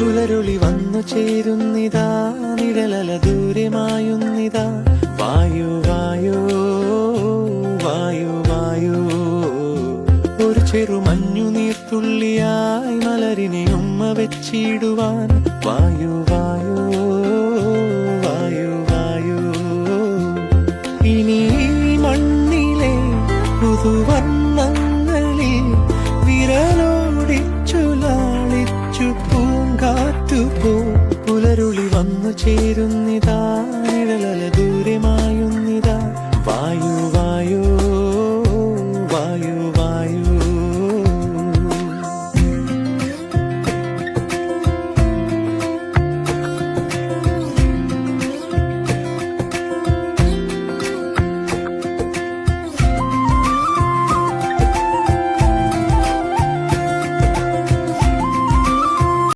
പുലരുളി വന്നു ചേരുന്നിതാ, നിഴലല ദൂരെ മായുന്നിതാ. വായു വായു വായു വായു, ഒരു ചെറു മഞ്ഞു നീർത്തുള്ളിയായി മലരിനെ ഉമ്മ വെച്ചിടുവാൻ. വായു വായു വായു വായു, ഇനി മണ്ണിലെ പുതുവർണ്ണങ്ങളിൽ വിരലോടിച്ചു ലാളിച്ചു പൂങ്കാറ്റുപോ. പുലരുളി വന്നു ചേരുന്നിതാ,